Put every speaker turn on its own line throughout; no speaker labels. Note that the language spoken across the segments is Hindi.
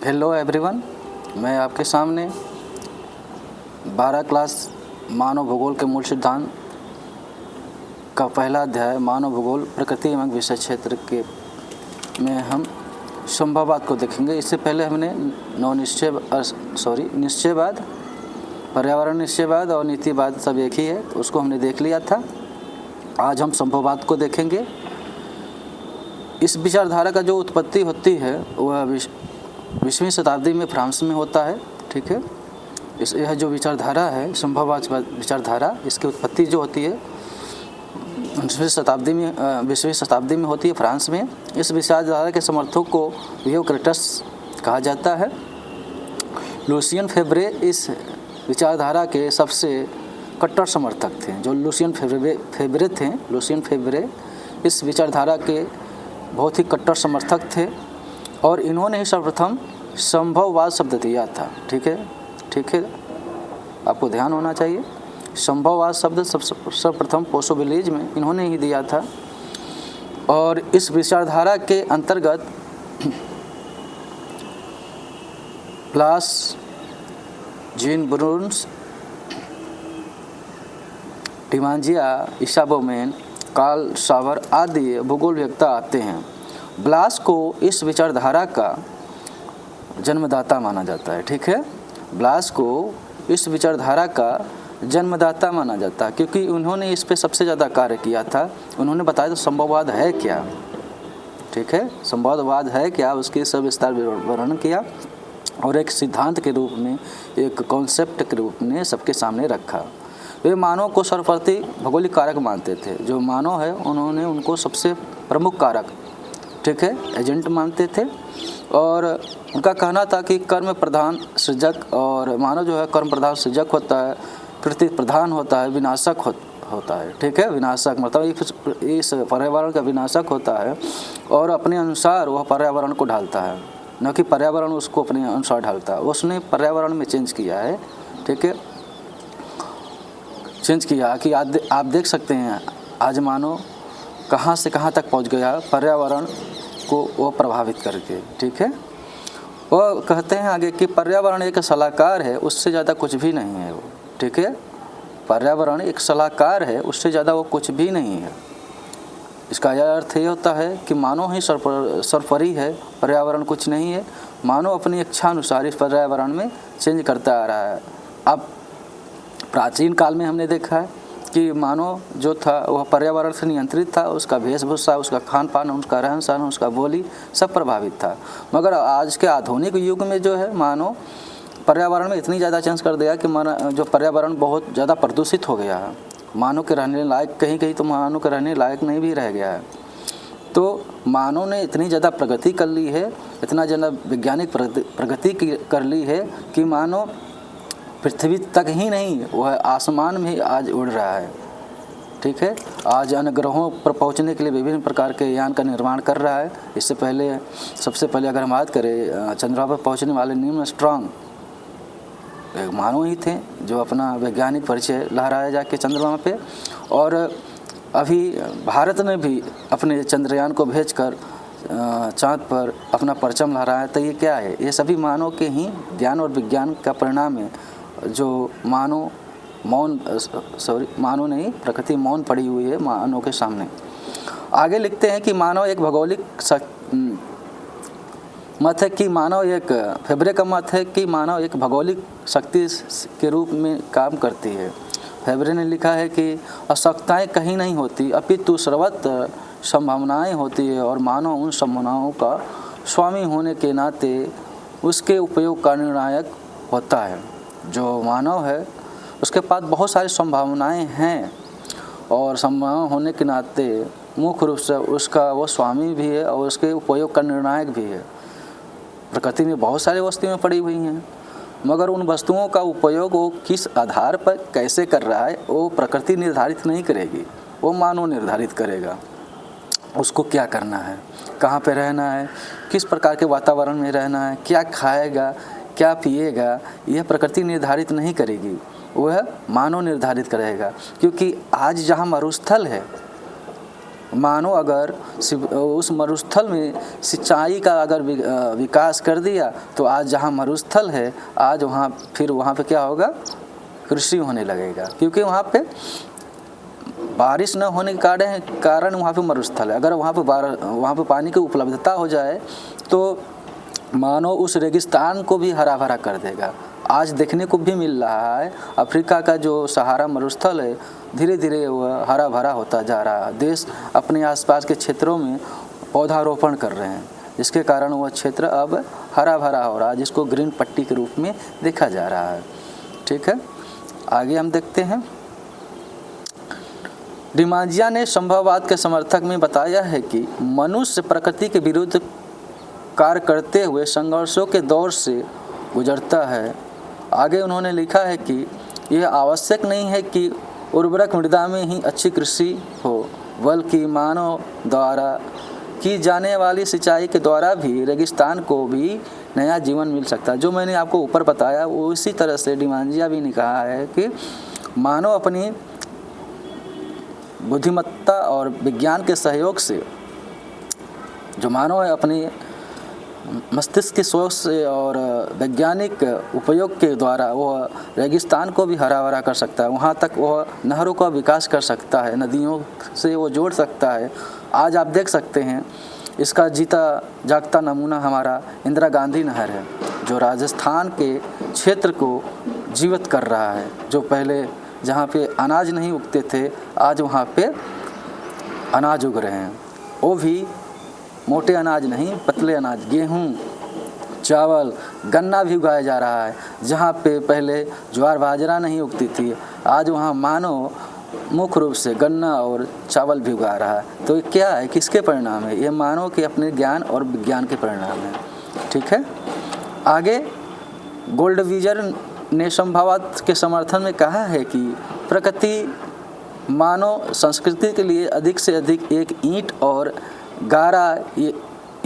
हेलो एवरीवन, मैं आपके सामने 12 क्लास मानव भूगोल के मूल सिद्धांत का पहला अध्याय मानव भूगोल प्रकृति एवं विषय क्षेत्र के में हम संभववाद को देखेंगे। इससे पहले हमने निश्चयवाद, पर्यावरण निश्चयवाद और नीतिवाद सब एक ही है, तो उसको हमने देख लिया था। आज हम संभववाद को देखेंगे। इस विचारधारा का जो उत्पत्ति होती है वह 20वीं शताब्दी में फ्रांस में होता है। ठीक है, यह जो विचारधारा है संभववाद विचारधारा, इसकी उत्पत्ति जो होती है 20वीं शताब्दी में होती है फ्रांस में। इस विचारधारा के समर्थकों को थियोक्रिटस कहा जाता है। लुसियन फेब्रे इस विचारधारा के सबसे कट्टर समर्थक थे। जो लुसियन फेब्रे इस विचारधारा के बहुत ही कट्टर समर्थक थे और इन्होंने ही सर्वप्रथम संभववाद शब्द दिया था। ठीक है, आपको ध्यान होना चाहिए। संभववाद शब्द सर्वप्रथम पॉसिबिलिटीज में इन्होंने ही दिया था। और इस विचारधारा के अंतर्गत प्लास, जीन ब्रून्स, डिमांजिया, इसाबोमेन, कार्ल सावर आदि भूगोलवेत्ता आते हैं। ब्लास को इस विचारधारा का जन्मदाता माना जाता है। ठीक है, ब्लास को इस विचारधारा का जन्मदाता माना जाता है क्योंकि उन्होंने इस पे सबसे ज़्यादा कार्य किया था। उन्होंने बताया तो संभववाद है क्या। ठीक है, संभववाद है क्या, उसके सविस्तार वर्णन किया और एक सिद्धांत के रूप में, एक कॉन्सेप्ट के रूप में सबके सामने रखा। वे मानव को सर्वप्रति भौगोलिक कारक मानते थे। जो मानव है उन्होंने उनको सबसे प्रमुख कारक, ठीक है, एजेंट मानते थे। और उनका कहना था कि कर्म प्रधान सृजक, और मानव जो है कर्म प्रधान सृजक होता है, कृति प्रधान होता है, विनाशक होता है। ठीक है, विनाशक मतलब इस पर्यावरण का विनाशक होता है और अपने अनुसार वह पर्यावरण को ढालता है, न कि पर्यावरण उसको अपने अनुसार ढालता है। उसने पर्यावरण में चेंज किया है। ठीक है, चेंज किया कि आप देख सकते हैं आज मानव कहाँ से कहाँ तक पहुँच गया पर्यावरण को वो प्रभावित करके। ठीक है, वो कहते हैं आगे कि पर्यावरण एक सलाहकार है, उससे ज़्यादा कुछ भी नहीं है वो। ठीक है, पर्यावरण एक सलाहकार है, उससे ज़्यादा वो कुछ भी नहीं है। इसका यह अर्थ ये होता है कि मानव ही सर्वोपरि है, पर्यावरण कुछ नहीं है। मानव अपनी इच्छा अनुसार इस पर्यावरण में चेंज करता आ रहा है। अब प्राचीन काल में हमने देखा है कि मानव जो था वह पर्यावरण से नियंत्रित था। उसका वेशभूषा, उसका खान पान, उसका रहन सहन, उसका बोली सब प्रभावित था। मगर आज के आधुनिक युग में जो है मानव पर्यावरण में इतनी ज़्यादा चेंज कर दिया कि जो पर्यावरण बहुत ज़्यादा प्रदूषित हो गया है। मानव के रहने लायक, कहीं तो मानव के रहने लायक नहीं भी रह गया है। तो मानव ने इतनी ज़्यादा प्रगति कर ली है, इतना ज़्यादा वैज्ञानिक प्रगति कर ली है कि मानव पृथ्वी तक ही नहीं, वह आसमान में आज उड़ रहा है। ठीक है, आज अन्य ग्रहों पर पहुंचने के लिए विभिन्न प्रकार के यान का निर्माण कर रहा है। इससे पहले, सबसे पहले अगर हम बात करें, चंद्रमा पर पहुंचने वाले नील आर्मस्ट्रांग एक मानव ही थे जो अपना वैज्ञानिक परिचय लहराया जाके चंद्रमा पे। और अभी भारत ने भी अपने चंद्रयान को भेजकर चाँद पर अपना परचम लहराया। तो ये क्या है? ये सभी मानव के ही ज्ञान और विज्ञान का परिणाम है। जो मानव नहीं, प्रकृति मौन पड़ी हुई है मानव के सामने। आगे लिखते हैं कि मानव एक भौगोलिक मत है कि मानव एक फेब्रे का मत है कि मानव एक भौगोलिक शक्ति के रूप में काम करती है। फेब्रे ने लिखा है कि आवश्यकताएं कहीं नहीं होती, अपितु सर्वत्र संभावनाएं होती है और मानव उन संभावनाओं का स्वामी होने के नाते उसके उपयोग का निर्णायक होता है। जो मानव है उसके पास बहुत सारी संभावनाएं हैं और संभावना होने के नाते मुख्य रूप से उसका वो स्वामी भी है और उसके उपयोग का निर्णायक भी है। प्रकृति में बहुत सारी वस्तुएं पड़ी हुई हैं, मगर उन वस्तुओं का उपयोग वो किस आधार पर कैसे कर रहा है वो प्रकृति निर्धारित नहीं करेगी, वो मानव निर्धारित करेगा। उसको क्या करना है, कहाँ पे रहना है, किस प्रकार के वातावरण में रहना है, क्या खाएगा, क्या पिएगा, यह प्रकृति निर्धारित नहीं करेगी, वह मानव निर्धारित करेगा। क्योंकि आज जहाँ मरुस्थल है मानो अगर उस मरुस्थल में सिंचाई का अगर विकास कर दिया तो आज जहाँ मरुस्थल है आज वहाँ पे क्या होगा, कृषि होने लगेगा, क्योंकि वहाँ पे बारिश न होने के कारण वहाँ पे मरुस्थल है। अगर वहाँ पे पानी की उपलब्धता हो जाए तो मानो उस रेगिस्तान को भी हरा भरा कर देगा। आज देखने को भी मिल रहा है अफ्रीका का जो सहारा मरुस्थल है धीरे धीरे वह हरा भरा होता जा रहा है। देश अपने आसपास के क्षेत्रों में पौधारोपण कर रहे हैं, जिसके कारण वह क्षेत्र अब हरा भरा हो रहा है, जिसको ग्रीन पट्टी के रूप में देखा जा रहा है। ठीक है, आगे हम देखते हैं। डिमांजिया ने संभववाद के समर्थक में बताया है कि मनुष्य प्रकृति के विरुद्ध कार्य करते हुए संघर्षों के दौर से गुजरता है। आगे उन्होंने लिखा है कि यह आवश्यक नहीं है कि उर्वरक मृदा में ही अच्छी कृषि हो, बल्कि मानव द्वारा की जाने वाली सिंचाई के द्वारा भी रेगिस्तान को भी नया जीवन मिल सकता है। जो मैंने आपको ऊपर बताया वो इसी तरह से डिमांजिया भी ने कहा है कि मानव अपनी बुद्धिमत्ता और विज्ञान के सहयोग से, जो मानव है अपनी मस्तिष्क की सोच से और वैज्ञानिक उपयोग के द्वारा वह रेगिस्तान को भी हरा भरा कर सकता है। वहाँ तक वह नहरों का विकास कर सकता है, नदियों से वो जोड़ सकता है। आज आप देख सकते हैं इसका जीता जागता नमूना हमारा इंदिरा गांधी नहर है, जो राजस्थान के क्षेत्र को जीवित कर रहा है। जो पहले जहाँ पे अनाज नहीं उगते थे आज वहाँ पे अनाज उग रहे हैं, वो भी मोटे अनाज नहीं, पतले अनाज, गेहूँ, चावल, गन्ना भी उगाया जा रहा है। जहाँ पे पहले ज्वार बाजरा नहीं उगती थी आज वहाँ मानो मुख्य रूप से गन्ना और चावल भी उगा रहा है। तो ये क्या है, किसके परिणाम है? ये मानव के अपने ज्ञान और विज्ञान के परिणाम है। ठीक है, आगे गोल्डविजर ने संभववाद के समर्थन में कहा है कि प्रकृति मानव संस्कृति के लिए अधिक से अधिक एक ईंट और गारा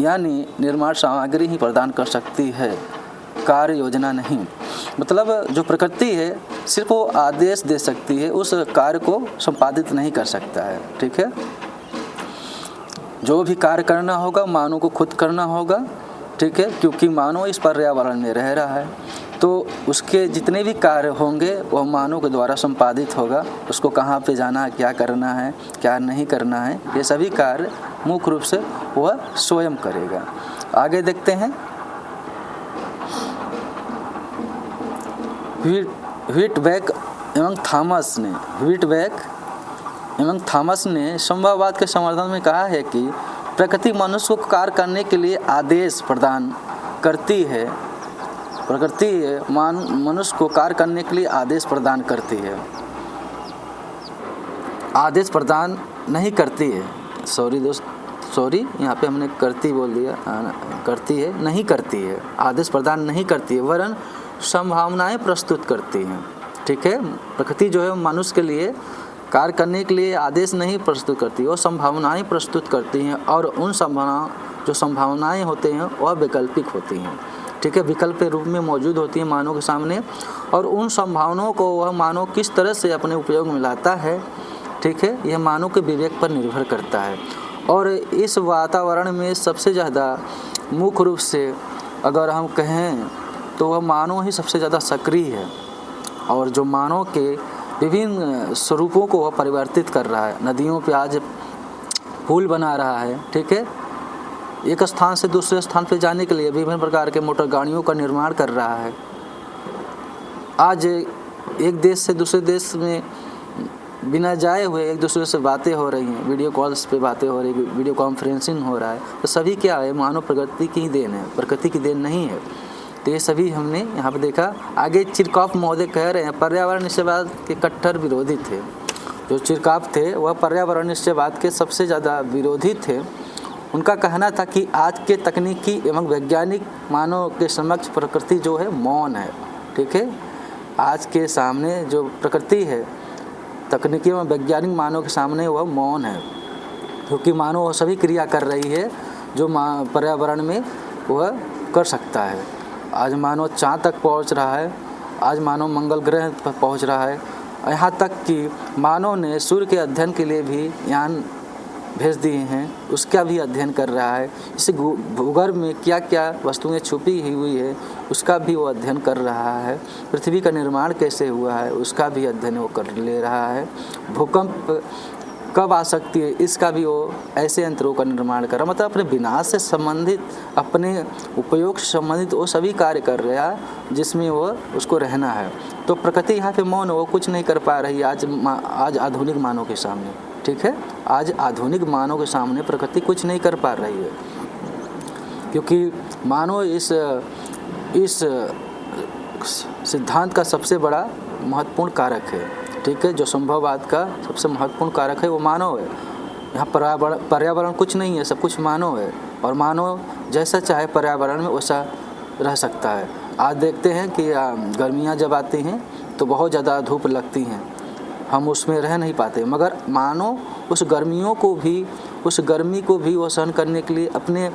यानी निर्माण सामग्री ही प्रदान कर सकती है, कार्य योजना नहीं। मतलब जो प्रकृति है सिर्फ वो आदेश दे सकती है, उस कार्य को संपादित नहीं कर सकता है। ठीक है, जो भी कार्य करना होगा मानव को खुद करना होगा। ठीक है, क्योंकि मानव इस पर्यावरण में रह रहा है तो उसके जितने भी कार्य होंगे वह मानव के द्वारा संपादित होगा। उसको कहाँ पे जाना है, क्या करना है, क्या नहीं करना है, ये सभी कार्य मुख्य रूप से वह स्वयं करेगा। आगे देखते हैं। व्हिटबेक एवं थॉमस ने संभववाद के समर्थन में कहा है कि प्रकृति मनुष्य को कार्य करने के लिए आदेश प्रदान करती है। प्रकृति मनुष्य को कार्य करने के लिए आदेश प्रदान करती है, आदेश प्रदान नहीं करती है। सॉरी यहाँ पे हमने करती बोल दिया, करती है नहीं करती है, आदेश प्रदान नहीं करती है वरन संभावनाएं प्रस्तुत करती हैं। ठीक है, प्रकृति जो है मनुष्य के लिए कार्य करने के लिए आदेश नहीं प्रस्तुत करती, वो संभावनाएं प्रस्तुत करती हैं और उन संभावनाएं होते हैं वह वैकल्पिक होती हैं। ठीक है, विकल्प के रूप में मौजूद होती है मानव के सामने और उन संभावनाओं को वह मानव किस तरह से अपने उपयोग में लाता है। ठीक है, यह मानव के विवेक पर निर्भर करता है और इस वातावरण में सबसे ज़्यादा मुख्य रूप से अगर हम कहें तो वह मानव ही सबसे ज़्यादा सक्रिय है और जो मानव के विभिन्न स्वरूपों को वह परिवर्तित कर रहा है। नदियों पे आज पुल बना रहा है। ठीक है, एक स्थान से दूसरे स्थान पे जाने के लिए विभिन्न प्रकार के मोटर गाड़ियों का निर्माण कर रहा है। आज एक देश से दूसरे देश में बिना जाए हुए एक दूसरे से बातें हो रही हैं, वीडियो कॉल्स पे बातें हो रही, वीडियो कॉन्फ्रेंसिंग हो रहा है। तो सभी क्या है, मानव प्रकृति की ही देन है, प्रकृति की देन नहीं है। तो ये सभी हमने यहाँ पे देखा। आगे चिरकॉफ महोदय कह रहे हैं पर्यावरण निश्चयवाद के कट्टर विरोधी थे। जो चिरकॉफ थे वह पर्यावरण निश्चयवाद के सबसे ज़्यादा विरोधी थे। उनका कहना था कि आज के तकनीकी एवं वैज्ञानिक मानव के समक्ष प्रकृति जो है मौन है। ठीक है, आज के सामने जो प्रकृति है तकनीकी एवं वैज्ञानिक मानव के सामने वह मौन है, क्योंकि मानव वह सभी क्रिया कर रही है जो पर्यावरण में वह कर सकता है। आज मानव चाँद तक पहुंच रहा है, आज मानव मंगल ग्रह पर पहुंच रहा है, यहाँ तक कि मानव ने सूर्य के अध्ययन के लिए भी यान भेज दिए हैं उसका भी अध्ययन कर रहा है। इस भूगर्भ में क्या क्या वस्तुएं छुपी हुई है उसका भी वो अध्ययन कर रहा है। पृथ्वी का निर्माण कैसे हुआ है उसका भी अध्ययन वो कर ले रहा है। भूकंप कब आ सकती है इसका भी वो ऐसे यंत्रों का निर्माण कर रहा है। मतलब अपने विनाश से संबंधित, अपने उपयोग से संबंधित वो सभी कार्य कर रहा है जिसमें वो उसको रहना है। तो प्रकृति यहाँ पे मौन, वो कुछ नहीं कर पा रही आज आधुनिक मानव के सामने। ठीक है, आज आधुनिक मानव के सामने प्रकृति कुछ नहीं कर पा रही है, क्योंकि मानव इस सिद्धांत का सबसे बड़ा महत्वपूर्ण कारक है। ठीक है, जो संभववाद का सबसे महत्वपूर्ण कारक है वो मानव है। यहाँ पर्यावरण कुछ नहीं है, सब कुछ मानव है, और मानव जैसा चाहे पर्यावरण में वैसा रह सकता है। आज देखते हैं कि गर्मियाँ जब आती हैं तो बहुत ज़्यादा धूप लगती हैं, हम उसमें रह नहीं पाते, मगर मानव उस गर्मी को भी वो सहन करने के लिए अपने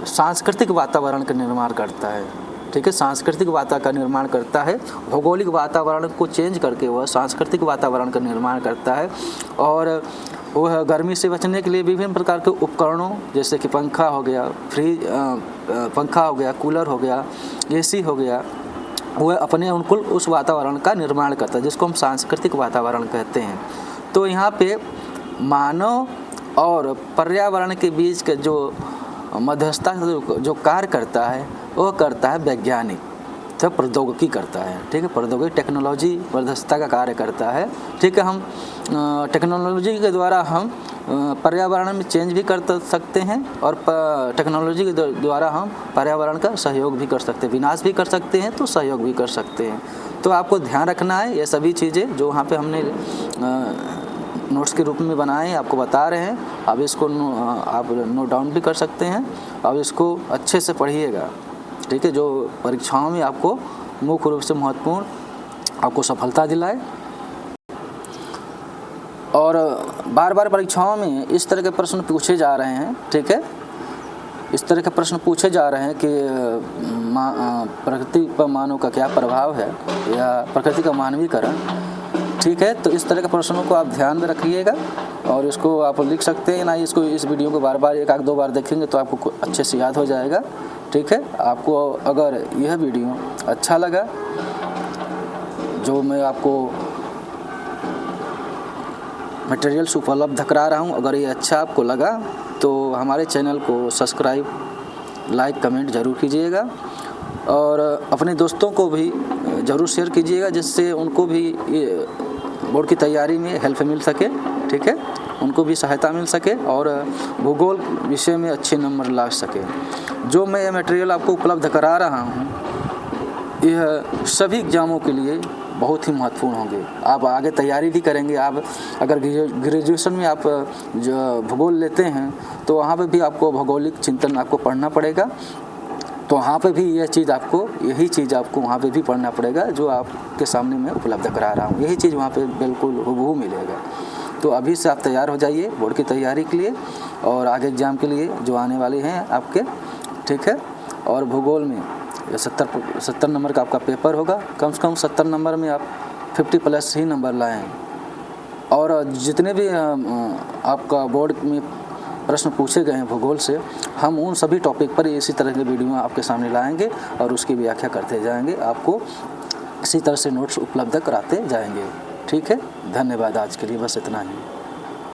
सांस्कृतिक वातावरण का निर्माण करता है। ठीक है, सांस्कृतिक वातावरण का निर्माण करता है, भौगोलिक वातावरण को चेंज करके वह सांस्कृतिक वातावरण का निर्माण करता है। और वह गर्मी से बचने के लिए विभिन्न प्रकार के उपकरणों जैसे कि पंखा हो गया, कूलर हो गया, AC हो गया, वह अपने अनुकूल उस वातावरण का निर्माण करता है जिसको हम सांस्कृतिक वातावरण कहते हैं। तो यहाँ पे मानव और पर्यावरण के बीच के जो मध्यस्थता जो कार्य करता है वो करता है वैज्ञानिक, तो प्रौद्योगिकी करता है। ठीक है, प्रौद्योगिकी टेक्नोलॉजी मध्यस्थता का कार्य करता है। ठीक है, हम टेक्नोलॉजी के द्वारा हम पर्यावरण में चेंज भी कर सकते हैं और टेक्नोलॉजी के द्वारा हम पर्यावरण का सहयोग भी कर सकते हैं, विनाश भी कर सकते हैं तो सहयोग भी कर सकते हैं। तो आपको ध्यान रखना है ये सभी चीज़ें जो वहाँ पे हमने नोट्स के रूप में बनाए हैं, आपको बता रहे हैं। अब इसको आप नोट डाउन भी कर सकते हैं, अब इसको अच्छे से पढ़िएगा। ठीक है, जो परीक्षाओं में आपको मुख्य रूप से महत्वपूर्ण आपको सफलता दिलाए। और बार बार परीक्षाओं में इस तरह के प्रश्न पूछे जा रहे हैं। ठीक है, इस तरह के प्रश्न पूछे जा रहे हैं कि प्रकृति पर मानव का क्या प्रभाव है या प्रकृति का मानवीकरण। ठीक है, तो इस तरह के प्रश्नों को आप ध्यान में रखिएगा और इसको आप लिख सकते हैं ना। इस वीडियो को बार बार 1-2 बार देखेंगे तो आपको अच्छे से याद हो जाएगा। ठीक है, आपको अगर यह वीडियो अच्छा लगा जो मैं आपको मटेरियल्स उपलब्ध करा रहा हूँ, अगर ये अच्छा आपको लगा तो हमारे चैनल को सब्सक्राइब, लाइक, कमेंट ज़रूर कीजिएगा और अपने दोस्तों को भी ज़रूर शेयर कीजिएगा जिससे उनको भी बोर्ड की तैयारी में हेल्प मिल सके। ठीक है, उनको भी सहायता मिल सके और भूगोल विषय में अच्छे नंबर ला सके। जो मैं ये मटेरियल आपको उपलब्ध करा रहा हूँ यह सभी एग्ज़ामों के लिए बहुत ही महत्वपूर्ण होंगे। आप आगे तैयारी भी करेंगे। आप अगर ग्रेजुएशन में आप जो भूगोल लेते हैं तो वहाँ पे भी आपको भौगोलिक चिंतन आपको पढ़ना पड़ेगा, तो वहाँ पे भी यही चीज़ आपको वहाँ पे भी पढ़ना पड़ेगा जो आपके सामने मैं उपलब्ध करा रहा हूँ। यही चीज़ वहाँ पे बिल्कुल हूबहू मिलेगा। तो अभी से आप तैयार हो जाइए बोर्ड की तैयारी के लिए और आगे एग्ज़ाम के लिए जो आने वाले हैं आपके। ठीक है, और भूगोल में 70 नंबर का आपका पेपर होगा। कम से कम 70 नंबर में आप 50+ ही नंबर लाएँ। और जितने भी आपका बोर्ड में प्रश्न पूछे गए हैं भूगोल से, हम उन सभी टॉपिक पर इसी तरह के वीडियो आपके सामने लाएंगे और उसकी व्याख्या करते जाएंगे, आपको इसी तरह से नोट्स उपलब्ध कराते जाएंगे। ठीक है, धन्यवाद। आज के लिए बस इतना ही।